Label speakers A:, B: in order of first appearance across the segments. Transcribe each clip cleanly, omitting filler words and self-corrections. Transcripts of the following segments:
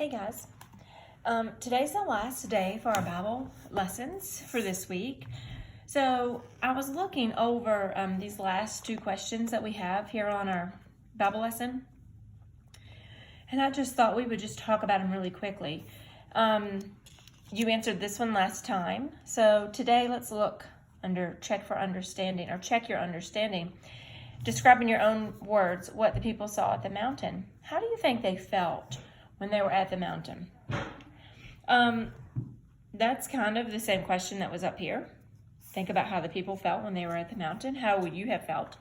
A: Hey guys, today's the last day for our Bible lessons for this week. So I was looking over these last two questions that we have here on our Bible lesson, and I just thought we would just talk about them really quickly. You answered this one last time, so today let's look under check for understanding, or check your understanding. Describe in your own words what the people saw at the mountain. How do you think they felt when they were at the mountain? That's kind of the same question that was up here. Think about how the people felt when they were at the mountain. How would you have felt?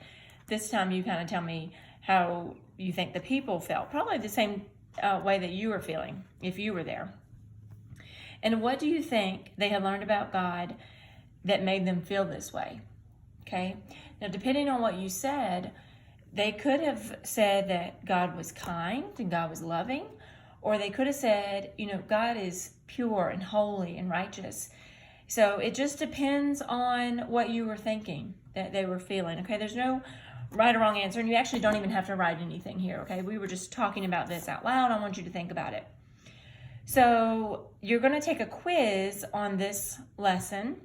A: This time you kind of tell me how you think the people felt. Probably the same way that you were feeling if you were there. And what do you think they had learned about God that made them feel this way? Okay. Now, depending on what you said, they could have said that God was kind and God was loving, or they could have said, God is pure and holy and righteous. So it just depends on what you were thinking that they were feeling. Okay, there's no right or wrong answer, and you actually don't even have to write anything here. Okay, we were just talking about this out loud. I want you to think about it. So you're going to take a quiz on this lesson,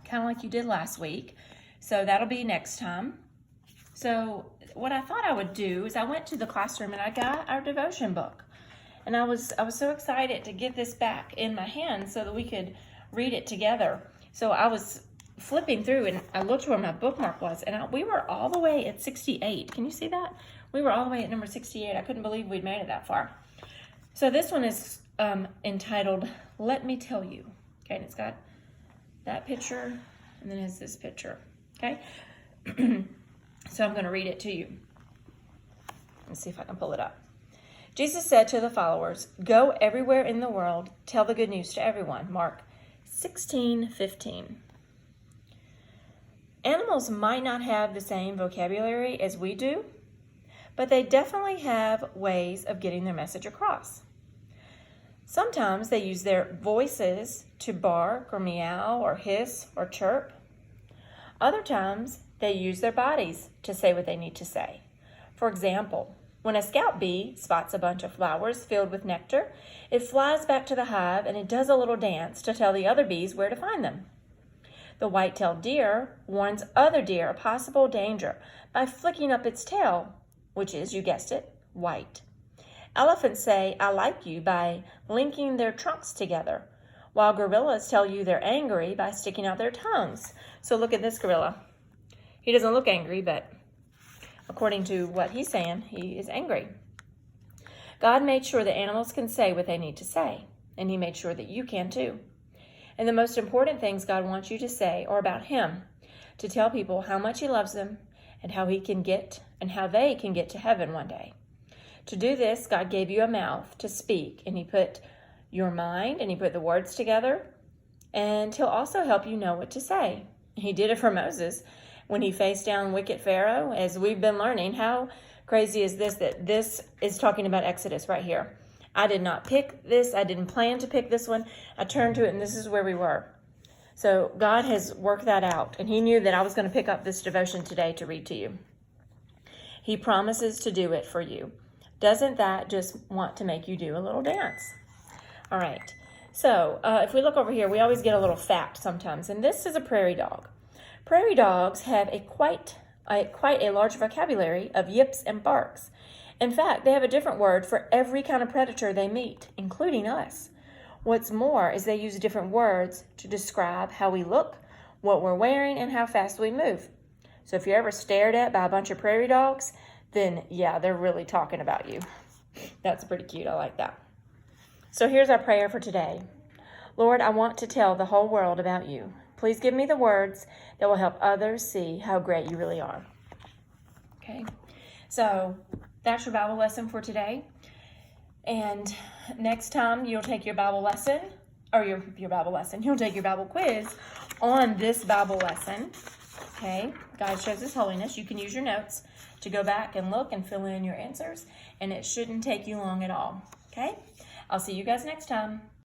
A: kind of like you did last week. So that'll be next time. So what I thought I would do is I went to the classroom and I got our devotion book. And I was so excited to get this back in my hands so that we could read it together. So I was flipping through and I looked where my bookmark was, and we were all the way at 68. Can you see that? We were all the way at number 68. I couldn't believe we'd made it that far. So this one is entitled, Let Me Tell You. Okay, and it's got that picture and then it's this picture. Okay, so I'm going to read it to you. Let's see if I can pull it up. Jesus said to the followers, "Go everywhere in the world, tell the good news to everyone." Mark 16:15. Animals might not have the same vocabulary as we do, but they definitely have ways of getting their message across. Sometimes they use their voices to bark or meow or hiss or chirp. Other times they use their bodies to say what they need to say. For example, when a scout bee spots a bunch of flowers filled with nectar, it flies back to the hive and it does a little dance to tell the other bees where to find them. The white-tailed deer warns other deer of possible danger by flicking up its tail, which is, you guessed it, white. Elephants say, "I like you," by linking their trunks together, while gorillas tell you they're angry by sticking out their tongues. So look at this gorilla. He doesn't look angry, but according to what he's saying, he is angry. God made sure that animals can say what they need to say, and he made sure that you can too. And the most important things God wants you to say are about him, to tell people how much he loves them and how they can get to heaven one day. To do this, God gave you a mouth to speak, and he put your mind and he put the words together, and he'll also help you know what to say. He did it for Moses when he faced down wicked Pharaoh, as we've been learning. How crazy is this, that this is talking about Exodus right here? I did not pick this. I didn't plan to pick this one. I turned to it, and this is where we were. So God has worked that out, and he knew that I was going to pick up this devotion today to read to you. He promises to do it for you. Doesn't that just want to make you do a little dance? All right. So if we look over here, we always get a little fact sometimes, and this is a prairie dog. Prairie dogs have quite a large vocabulary of yips and barks. In fact, they have a different word for every kind of predator they meet, including us. What's more is they use different words to describe how we look, what we're wearing, and how fast we move. So if you're ever stared at by a bunch of prairie dogs, then yeah, they're really talking about you. That's pretty cute. I like that. So here's our prayer for today. Lord, I want to tell the whole world about you. Please give me the words that will help others see how great you really are. Okay, so that's your Bible lesson for today. And next time you'll take your Bible lesson, or your Bible lesson, you'll take your Bible quiz on this Bible lesson. Okay, God shows his holiness. You can use your notes to go back and look and fill in your answers, and it shouldn't take you long at all. Okay, I'll see you guys next time.